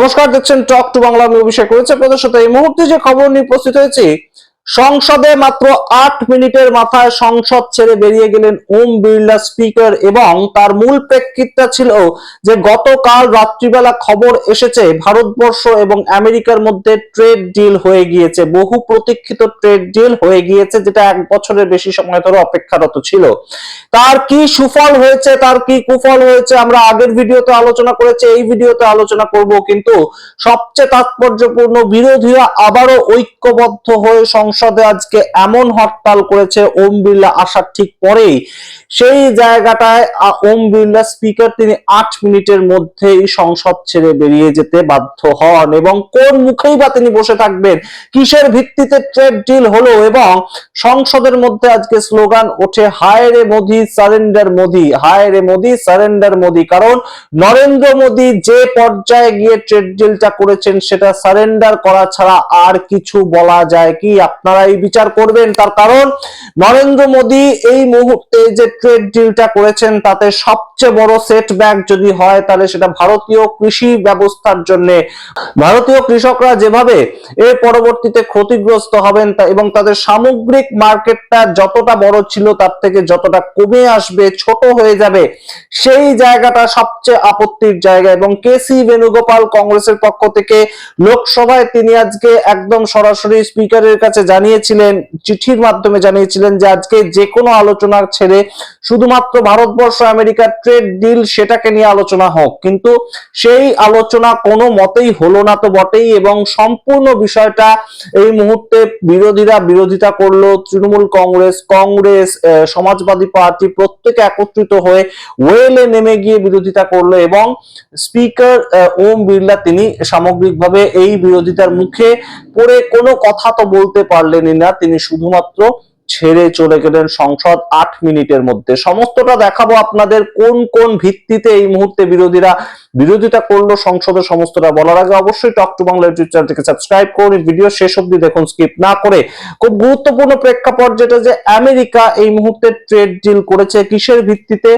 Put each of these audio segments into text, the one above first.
নমস্কার, দেখছেন talk to Bangla. আমি অভিষেক করেছে আপনাদের সাথে এই মুহূর্তে যে খবর নিয়ে উপস্থিত হয়েছি। সংসদে মাত্র 8 মিনিটের মাথায় সংসদ ছেড়ে বেরিয়ে গেলেন ওম বিড়লা স্পিকার, এবং তার মূল প্রেক্ষিতটা ছিল যে গতকাল রাত্রিবেলা খবর এসেছে ভারতবর্ষ এবং আমেরিকার মধ্যে ট্রেড ডিল হয়ে গিয়েছে। বহু প্রতীক্ষিত ট্রেড ডিল হয়ে গিয়েছে, যেটা 1 বছরের বেশি সময় ধরে অপেক্ষারত ছিল। তার কি সুফল হয়েছে, তার কি কুফল হয়েছে আমরা আগের ভিডিওতে আলোচনা করেছি, এই ভিডিওতে আলোচনা করব। কিন্তু সবচেয়ে তাৎপর্যপূর্ণ, বিরোধীরা আবারও ঐক্যবদ্ধ হয়ে সংসদে আজকে এমন হরতাল করেছে ওম বিড়লা আসার ঠিক পরেই। সেই জায়গাটায় ওম বিড়লা স্পিকার তিনি 8 মিনিটের মধ্যেই সংসদ ছেড়ে বেরিয়ে যেতে বাধ্য হন। এবং কোন মুখেই বা তিনি বসে থাকবেন, কিসের ভিত্তিতে ট্রেড ডিল হলো। এবং সংসদের মধ্যে আজকে স্লোগান ওঠে, হায় রে মোদি সারেন্ডার মোদি, হায় রে মোদি সারেন্ডার মোদি। কারণ নরেন্দ্র মোদি যে পর্যায়ে গিয়ে ট্রেড ডিলটা করেছেন সেটা সারেন্ডার করা ছাড়া আর কিছু বলা যায় কি? আপনারাই বিচার করবেন। তার কারণ নরেন্দ্র মোদি এই মুহূর্তে যে ট্রেড ডিলটা করেছেন তাতে সবচেয়ে বড় সেটব্যাক যদি হয় তাহলে সেটা ভারতীয় কৃষি ব্যবস্থার জন্য। ভারতীয় কৃষকরা যেভাবে এর পরবর্তীতে ক্ষতিগ্রস্ত হবেন এবং তাদের সামগ্রিক মার্কেটটা যতটা বড় ছিল তার থেকে যতটা কমে আসবে, ছোট হয়ে যাবে, সেই জায়গাটা সবচেয়ে আপত্তির জায়গা। এবং কেসি বেণুগোপাল কংগ্রেসের পক্ষ থেকে লোকসভায় তিনি আজকে একদম সরাসরি স্পিকারের কাছে জানিয়েছিলেন, চিঠির মাধ্যমে জানিয়েছিলেন যে আজকে যে কোনো আলোচনা ছেড়ে শুধুমাত্র ভারতবর্ষ আমেরিকার ট্রেড ডিল সেটাকে নিয়ে আলোচনা হোক। কিন্তু সেই আলোচনা কোনো মতেই হলো না তো বটেই। এবং সম্পূর্ণ বিষয়টা এই মুহূর্তে বিরোধীরা বিরোধিতা করলো। তৃণমূল কংগ্রেস, সমাজবাদী পার্টি প্রত্যেকে একত্রিত হয়ে ওয়েলে নেমে গিয়ে বিরোধিতা করলো। এবং স্পিকার ওম বিড়লা তিনি সামগ্রিকভাবে এই বিরোধিতার মুখে পড়ে কোনো কথা তো বলতে পারলেনই না, তিনি শুধুমাত্র ছেড়ে চলে গেলেন সংসদ 8 মিনিটের মধ্যে। সমস্তটা দেখাবো আপনাদের কোন কোন ভিত্তিতে এই মুহূর্তে বিরোধীরা বিরোধিতা করলো সংসদে, সমস্তটা বলার আগে অবশ্যই টক টু বাংলা ইউটিউব চ্যানেলটিকে সাবস্ক্রাইব করুন, ভিডিও শেষ অবধি দেখুন স্কিপ না করে। খুব গুরুত্বপূর্ণ প্রেক্ষাপট যেটা, যে আমেরিকা এই মুহূর্তে ট্রেড ডিল করেছে কিসের ভিত্তিতে?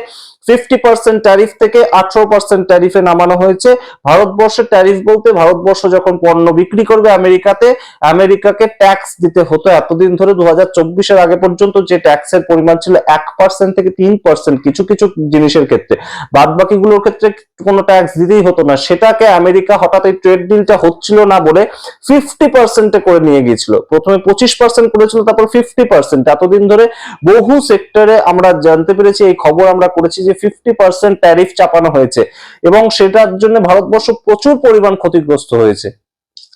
50% ট্যারিফ থেকে 18% ট্যারিফে নামানো হয়েছে। ভারতবর্ষের ট্যারিফ বলতে ভারতবর্ষ যখন পণ্য বিক্রি করবে আমেরিকাতে, আমেরিকাকে ট্যাক্স দিতে হতো এতদিন ধরে। 2024-এর আগে পর্যন্ত যে ট্যাক্সের পরিমাণ ছিল 1% থেকে 3%, কিছু কিছু জিনিসের ক্ষেত্রে, বাদ বাকিগুলোর ক্ষেত্রে কোনো ট্যাক্স দিতেই হতো না। সেটাকে আমেরিকা হঠাৎ এই ট্রেড ডিলটা হচ্ছিল না বলে 50%-এ করে নিয়ে গিয়েছিল। প্রথমে 25% করেছিল, তারপর 50%। এতদিন ধরে বহু সেক্টরে আমরা জানতে পেরেছি, এই খবর আমরা করেছি যে 50% ট্যারিফ চাপানো হয়েছে এবং সেটার জন্য ভারতবর্ষ প্রচুর পরিমাণ ক্ষতিগ্রস্ত হয়েছে।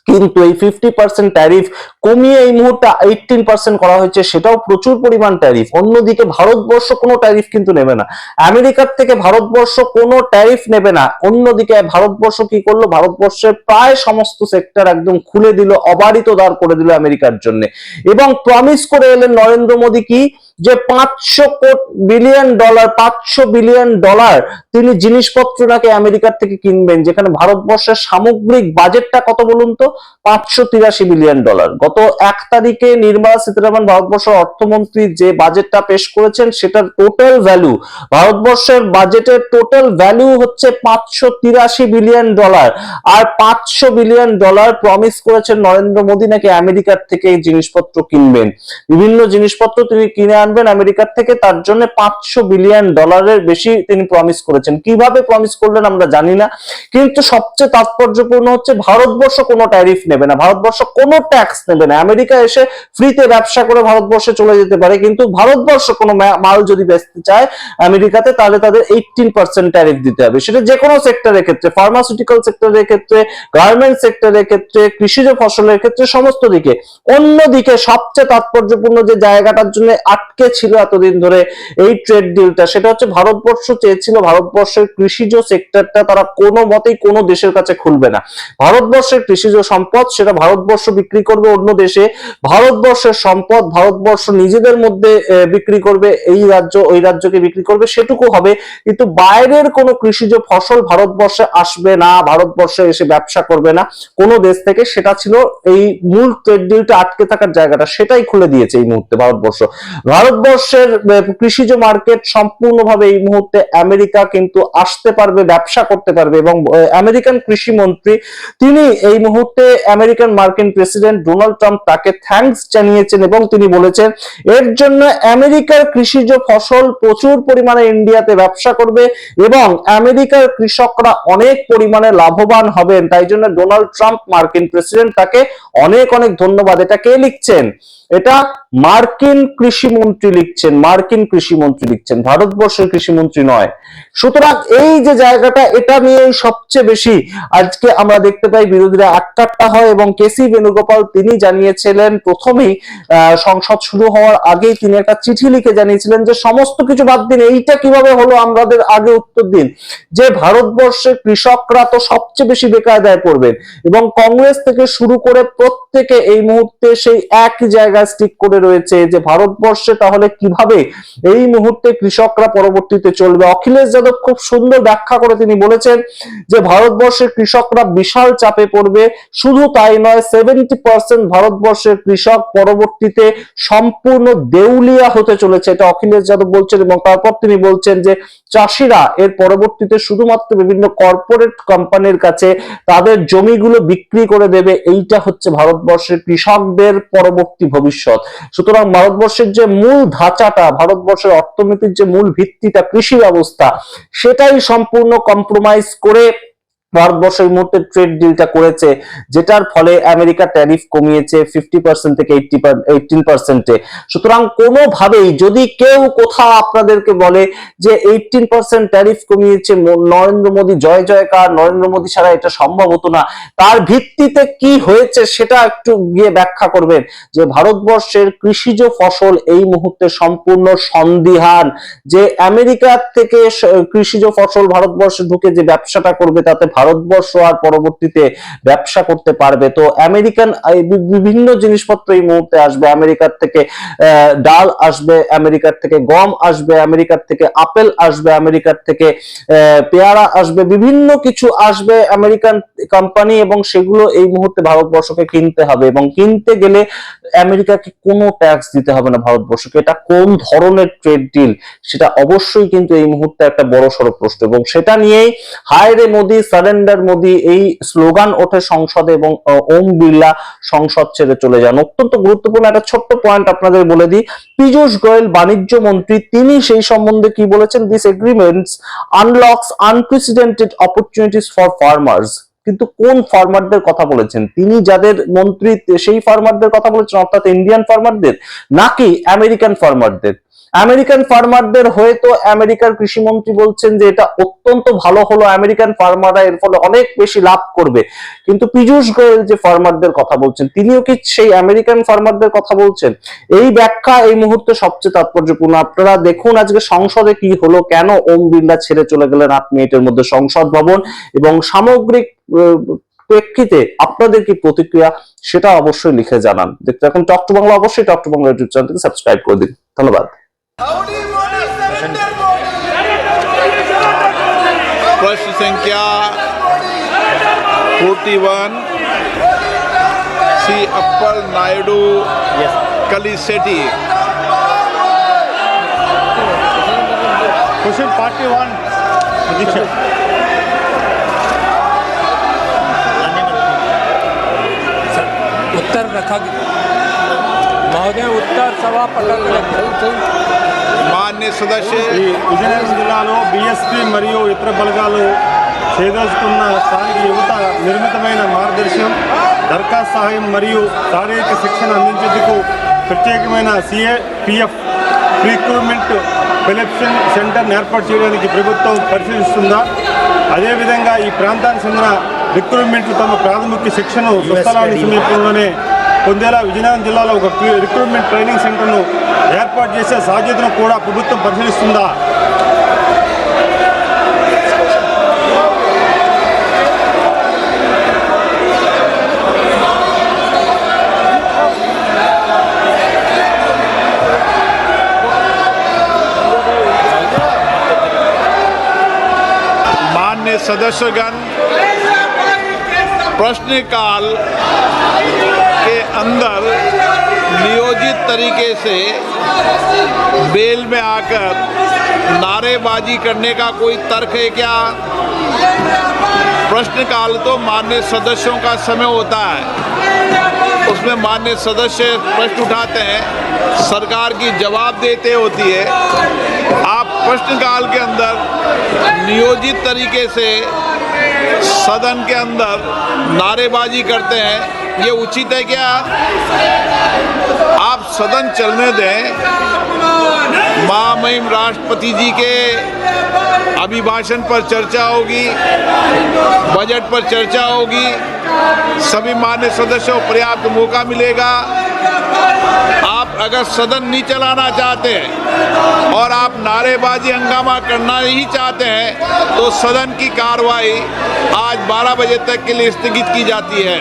কিন্তু এই 50% ট্যারিফ কমিয়ে এই মুহূর্তে 18% করা হয়েছে, সেটাও প্রচুর পরিমাণ ট্যারিফ। অন্যদিকে ভারতবর্ষ কোনো ট্যারিফ কিন্তু নেবে না, আমেরিকার থেকে ভারতবর্ষ কোনো ট্যারিফ নেবে না। অন্যদিকে ভারতবর্ষ কি করলো? ভারতবর্ষের প্রায় সমস্ত সেক্টর একদম খুলে দিল, অবারিত দাঁড় করে দিল আমেরিকার জন্য। এবং প্রমিস করে এলেন নরেন্দ্র মোদী কি, যে 500 বিলিয়ন ডলার তিনি জিনিসপত্র নাকি আমেরিকার থেকে কিনবেন, যেখানে ভারতবর্ষের সামগ্রিক বাজেটটা কত বলুন তো? 583 বিলিয়ন ডলার। গত 1 তারিখে নির্মলা সীতারামন ভারতবর্ষের অর্থমন্ত্রী যে বাজেটটা পেশ করেছেন সেটার টোটাল ভ্যালু, ভারতবর্ষের বাজেটের টোটাল ভ্যালু হচ্ছে 583 বিলিয়ন ডলার। আর 500 বিলিয়ন ডলার প্রমিস করেছেন নরেন্দ্র মোদী নাকি আমেরিকার থেকে এই জিনিসপত্র কিনবেন। বিভিন্ন জিনিসপত্র তিনি কিনে আনবেন আমেরিকার থেকে, তার জন্য 500 বিলিয়ন ডলারের বেশি তিনি প্রমিস করেছেন। কিভাবে প্রমিস করলেন আমরা জানি না, কিন্তু সবচেয়ে তাৎপর্যপূর্ণ হচ্ছে ভারতবর্ষ কোনো ট্যারিফ নেবে না, ভারতবর্ষ কোনো ট্যাক্স নেবে না। আমেরিকা এসে ফ্রিতে ব্যবসা করে ভারতবর্ষে চলে যেতে পারে, কিন্তু ভারতবর্ষ কোনো মাল যদি বেচতে চায় আমেরিকাতে তাহলে তাদের 18% ট্যারিফ দিতে হবে। সেটা যে কোনো সেক্টরের ক্ষেত্রে, ফার্মাসিউটিক্যাল সেক্টরের ক্ষেত্রে, গার্মেন্ট সেক্টরের ক্ষেত্রে, কৃষিজ ফসলের ক্ষেত্রে, সমস্ত দিকে। অন্যদিকে সবচেয়ে তাৎপর্যপূর্ণ যে জায়গাটার জন্য আটকে ছিল এতদিন ধরে এই ট্রেড ডিলটা, সেটা হচ্ছে ভারতবর্ষ চেয়েছিল ভারতবর্ষের কৃষিজ সেক্টরটা তারা কোনো মতেই কোনো দেশের কাছে খুলবে না। ভারতবর্ষের কৃষিজ সম্পদ সেটা ভারতবর্ষ বিক্রি করবে অন্য দেশে, ভারতবর্ষের সম্পদ ভারতবর্ষ নিজেদের মধ্যে বিক্রি করবে, এই রাজ্য ওই রাজ্যকে বিক্রি করবে, সেটুকু হবে। কিন্তু বাইরের কোনো কৃষিজ ফসল ভারতবর্ষে আসবে না, ভারতবর্ষে এসে ব্যবসা করবে না কোনো দেশ থেকে। সেটা ছিল এই মূল ট্রেড ডিলটা আটকে থাকার জায়গাটা, সেটাই খুলে দিয়েছে এই মুহূর্তে ভারতবর্ষ। ভারতবর্ষের কৃষিজ মার্কেট সম্পূর্ণভাবে এই মুহূর্তে আমেরিকা কিন্তু আসতে পারবে, ব্যবসা করতে পারবে। এবং আমেরিকান কৃষি মন্ত্রী তিনি এই মুহূর্তে আমেরিকান মার্কিন প্রেসিডেন্ট ডোনাল্ড ট্রাম্প তাকে থ্যাঙ্কস জানিয়েছেন এবং তিনি বলেছেন এর জন্য আমেরিকার কৃষিজ ফসল প্রচুর পরিমাণে ইন্ডিয়াতে ব্যবসা করবে এবং আমেরিকার কৃষকরা অনেক পরিমাণে লাভবান হবেন। তাই জন্য ডোনাল্ড ট্রাম্প মার্কিন প্রেসিডেন্ট তাকে অনেক অনেক ধন্যবাদ। এটা কে লিখছেন? এটা মার্কিন কৃষিমন্ত্রী লিখছেন, মার্কিন কৃষিমন্ত্রী লিখছেন, ভারতবর্ষের কৃষিমন্ত্রী নয়। সুতরাং এই যে জায়গাটা, এটা নিয়ে সবচেয়ে বেশি আজকে আমরা দেখতে পাই বিরোধীরা আটকাট্টা হয়। এবং কেসি বেণুগোপাল তিনি জানিয়েছিলেন প্রথমেই সংসদ শুরু হওয়ার আগেই তিনি একটা চিঠি লিখে জানিয়েছিলেন যে সমস্ত কিছু বাদ দিন, এইটা কিভাবে হলো আমাদের আগে উত্তর দিন, যে ভারতবর্ষের কৃষকরা তো সবচেয়ে বেশি বেকায়দায় পড়বেন। এবং কংগ্রেস থেকে শুরু করে প্রত্যেকে এই মুহূর্তে সেই এক জায়গায় স্টিক করে রয়েছে যে ভারতবর্ষে তাহলে কিভাবে এই মুহূর্তে কৃষকরা পরবর্তীতে চলবে। অখিলেশ যাদব খুব সুন্দর ব্যাখ্যা করে তিনি বলেছেন যে ভারতবর্ষের কৃষকরা বিশাল চাপে পড়বে। শুধু তাই নয়, 70% ভারতবর্ষের কৃষক পরবর্তীতে সম্পূর্ণ দেউলিয়া হতে চলেছে, এটা অখিলেশ যাদব বলছেন। এবং তারপর তিনি বলছেন যে চাষিরা এর পরবর্তীতে শুধুমাত্র বিভিন্ন কর্পোরেট কোম্পানির কাছে তাদের জমিগুলো বিক্রি করে দেবে। এইটা হচ্ছে ভারতবর্ষের কৃষকদের পরবর্তী ভবিষ্যৎ। সুতরাং ভারতবর্ষের যে মূল ধাঁচাটা, ভারতবর্ষের অর্থনীতির যে মূল ভিত্তিটা, কৃষি ব্যবস্থা, সেটাই সম্পূর্ণ কম্প্রোমাইজ করে ভারতবর্ষ এই মুহূর্তে ট্রেড ডিলটা করেছে, যেটার ফলে আমেরিকা ট্যারিফ কমিয়েছে 50% থেকে 18%। সুতরাং কোনোভাবেই যদি কেউ কোথাও আপনাদেরকে বলে যে 18% ট্যারিফ কমিয়েছে, নরেন্দ্র মোদী জয় জয়কার, নরেন্দ্র মোদী ছাড়া এটা সম্ভব হতো না, তার ভিত্তিতে কি হয়েছে সেটা একটু গিয়ে ব্যাখ্যা করবেন। যে ভারতবর্ষের কৃষিজ ফসল এই মুহূর্তে সম্পূর্ণ সন্দিহান, যে আমেরিকা থেকে কৃষিজ ফসল ভারতবর্ষে ঢুকে যে ব্যবসাটা করবে তাতে ভারতবর্ষ আর পরবর্তীতে ব্যবসা করতে পারবে। তো আমেরিকান বিভিন্ন জিনিসপত্র এই মুহূর্তে আসবে, আমেরিকার থেকে ডাল আসবে, আমেরিকার থেকে গম আসবে, আমেরিকার থেকে আপেল আসবে, আমেরিকার থেকে পেয়ারা আসবে, বিভিন্ন কিছু আসবে আমেরিকান কোম্পানি, এবং সেগুলো এই মুহূর্তে ভারতবর্ষকে কিনতে হবে। এবং কিনতে গেলে আমেরিকাকে কোনো ট্যাক্স দিতে হবে না ভারতবর্ষকে। এটা কোন ধরনের ট্রেড ডিল, সেটা অবশ্যই কিন্তু এই মুহূর্তে একটা বড় সড়ো প্রশ্ন। এবং সেটা নিয়েই হায় রে মোদি, সারেন্ডার মোদি, এই স্লোগান ওঠে সংসদে এবং ওম বিড়লা সংসদ ছেড়ে চলে যান। অত্যন্ত গুরুত্বপূর্ণ একটা ছোট্ট পয়েন্ট আপনাদের বলে দিই, পীযূষ গোয়েল বাণিজ্য মন্ত্রী তিনি সেই সম্বন্ধে কি বলেছেন, this agreements আনলক্স unprecedented opportunities for farmers. কিন্তু কোন ফার্মারদের কথা বলেছেন তিনি? যাদের মন্ত্রী সেই ফার্মারদের কথা বলেছেন, অর্থাৎ ইন্ডিয়ান ফার্মারদের, নাকি আমেরিকান ফার্মারদের? আমেরিকান ফার্মারদের হয়ে তো আমেরিকার কৃষিমন্ত্রী বলছেন যে এটা অত্যন্ত ভালো হলো, আমেরিকান ফার্মাররা এর ফলে অনেক বেশি লাভ করবে। কিন্তু পীযূষ গোয়েল যে ফার্মারদের কথা বলছেন তিনিও কি সেই আমেরিকান ফার্মারদের কথা বলছেন? এই ব্যাখ্যা এই মুহূর্তে সবচেয়ে তাৎপর্যপূর্ণ। আপনারা দেখুন আজকে সংসদে কি হলো, কেন ওম বিড়লা ছেড়ে চলে গেলেন 8 মিনিটের মধ্যে সংসদ ভবন, এবং সামগ্রিক প্রেক্ষিতে আপনাদের কি প্রতিক্রিয়া সেটা অবশ্যই লিখে জানান। দেখতে এখন টক টু বাংলা, অবশ্যই টক টু বাংলা ইউটিউব চ্যানেলকে সাবস্ক্রাইব করে দিন। ধন্যবাদ। प्रश्न संख्या 41 श्री अप्पल नायडू कलिसेटी। क्वेश्चन 41 उत्तर रखा महोदय, उत्तर सभा पटल मान्य सदस्य ఈ విజయనగరం జిల్లాలో బిఎస్పీ మరియు ఇతర బలగాలు చేయదలుచుకున్న స్థానిక యువత నిర్మితమైన మార్గదర్శనం, దరఖాస్తు సహాయం మరియు శారీరక శిక్షణ అందించేందుకు ప్రత్యేకమైన సిఏపిఎఫ్ రిక్రూట్మెంట్ సెలక్షన్ సెంటర్ను ఏర్పాటు చేయడానికి ప్రభుత్వం పరిశీలిస్తుందా? అదేవిధంగా ఈ ప్రాంతానికి చెందిన రిక్రూట్మెంట్లు తమ ప్రాథమిక శిక్షను స్వస్థలానికి సమీపంలోనే పొందేలా విజయనగరం జిల్లాలో ఒక రిక్రూట్మెంట్ ట్రైనింగ్ సెంటర్ను ఏర్పాటు చేసే సాధ్యతను కూడా ప్రభుత్వం పరిశీలిస్తుందా? मान्य सदस्यगण प्रश्नकाल के अंदर नियोजित तरीके से बेल में आकर नारेबाजी करने का कोई तर्क है क्या? प्रश्नकाल तो माननीय सदस्यों का समय होता है, उसमें माननीय सदस्य प्रश्न उठाते हैं, सरकार की जवाब देते होती है। आप प्रश्नकाल के अंदर नियोजित तरीके से सदन के अंदर नारेबाजी करते हैं, ये उचित है क्या? आप सदन चलने दें। महामहिम राष्ट्रपति जी के अभिभाषण पर चर्चा होगी, बजट पर चर्चा होगी, सभी मान्य सदस्यों को पर्याप्त मौका मिलेगा। आप अगर सदन नहीं चलाना चाहते हैं और आप नारेबाजी हंगामा करना ही चाहते हैं तो सदन की कार्रवाई आज 12 बजे तक के लिए स्थगित की जाती है।